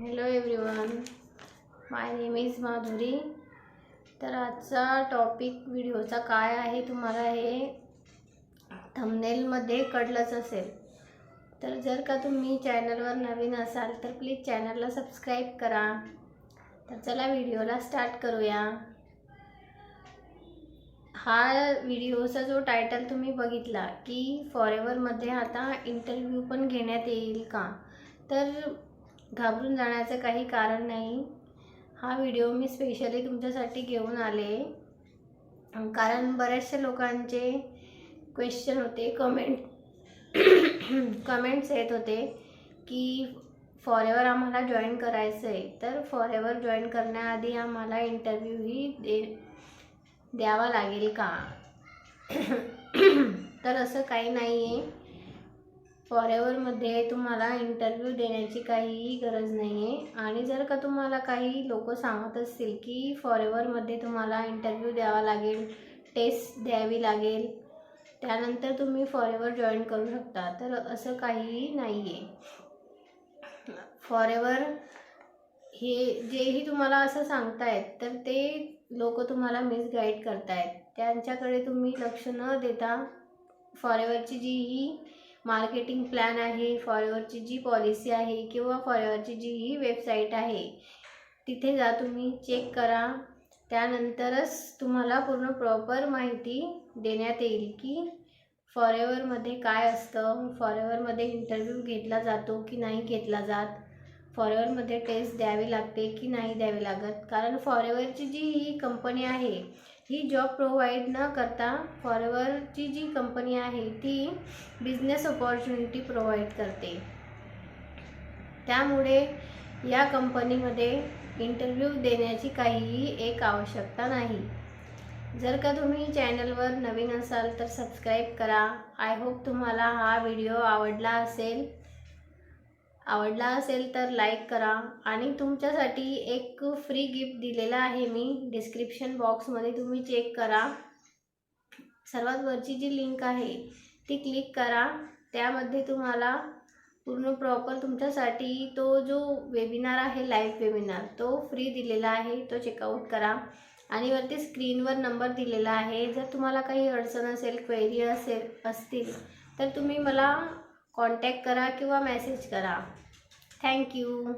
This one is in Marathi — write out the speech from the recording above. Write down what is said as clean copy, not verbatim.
Hello everyone, my name is Madhuri. तर आजचा टॉपिक व्हिडिओचा काय आहे तुम्हाला हे थंबनेलमध्ये कळलंच असेल। तर जर का तुम्ही चॅनलवर नवीन असाल तर प्लीज चॅनलला सबस्क्राईब करा। तर चला व्हिडिओला स्टार्ट करूया। हा व्हिडिओचा जो टायटल तुम्ही बघितला की फॉरेवरमध्ये आता इंटरव्ह्यू पण घेण्यात येईल का, तर घाबरून जाण्याचं काही कारण नाही। हा व्हिडिओ मी स्पेशली तुमच्यासाठी घेऊन आले, कारण बऱ्याचशा लोकांचे क्वेश्चन होते, कमेंट्स येत होते की फॉरेवर आम्हाला जॉईन करायचं आहे, तर फॉरेवर जॉईन करण्याआधी आम्हाला इंटरव्ह्यूही द्यावा लागेल का। तर असं काही नाही आहे, फॉरेवरमध्ये तुम्हाला इंटरव्ह्यू देण्याची काहीही गरज नाही आहे। आणि जर का तुम्हाला काही लोक सांगत असतील की फॉरेवरमध्ये तुम्हाला इंटरव्ह्यू द्यावा लागेल, टेस्ट द्यावी लागेल, त्यानंतर तुम्ही फॉरेवर जॉईन करू शकता, तर असं काहीही नाही आहे। फॉरेवर हे जेही तुम्हाला असं सांगतायत तर ते लोक तुम्हाला मिसगाईड करतायत, त्यांच्याकडे तुम्ही लक्ष न देता फॉरेवरची जी ही मार्केटिंग प्लॅन आहे, फॉरेवरची जी पॉलिसी आहे किंवा फॉरेवरची जी ही वेबसाईट आहे तिथे जा, तुम्ही चेक करा, त्यानंतरच तुम्हाला पूर्ण प्रॉपर माहिती देण्यात येईल की फॉरेवरमध्ये काय असतं, फॉरेवरमध्ये इंटरव्ह्यू घेतला जातो की नाही घेतला जात, फॉरेवरमध्ये टेस्ट द्यावी लागते की नाही द्यावी लागत। कारण फॉरेवरची जी ही कंपनी आहे ही जॉब प्रोव्हाइड न करता फॉरेवरची जी कंपनी आहे ती बिझनेस अपॉर्च्युनिटी प्रोव्हाइड करते, त्यामुळे या कंपनीमध्ये इंटरव्ह्यू देण्याची काहीही एक आवश्यकता नाही। जर का तुम्ही चॅनलवर नवीन असाल तर सबस्क्राईब करा। आय होप तुम्हाला हा व्हिडिओ आवडला असेल तर लाईक करा। आणि तुमच्यासाठी एक फ्री गिफ्ट दिलेला आहे मी, डिस्क्रिप्शन बॉक्समध्ये तुम्ही चेक करा, सर्वात वरची जी लिंक आहे ती क्लिक करा, त्यामध्ये तुम्हाला पूर्ण प्रॉपर तुमच्यासाठी तो जो वेबिनार आहे, लाईव्ह वेबिनार, तो फ्री दिलेला आहे, तो चेकआउट करा। आणि वरती स्क्रीनवर नंबर दिलेला आहे, जर तुम्हाला काही अडचण असेल, क्वेरी असतील तर तुम्ही मला कॉन्टॅक्ट करा किंवा मेसेज करा। थँक्यू।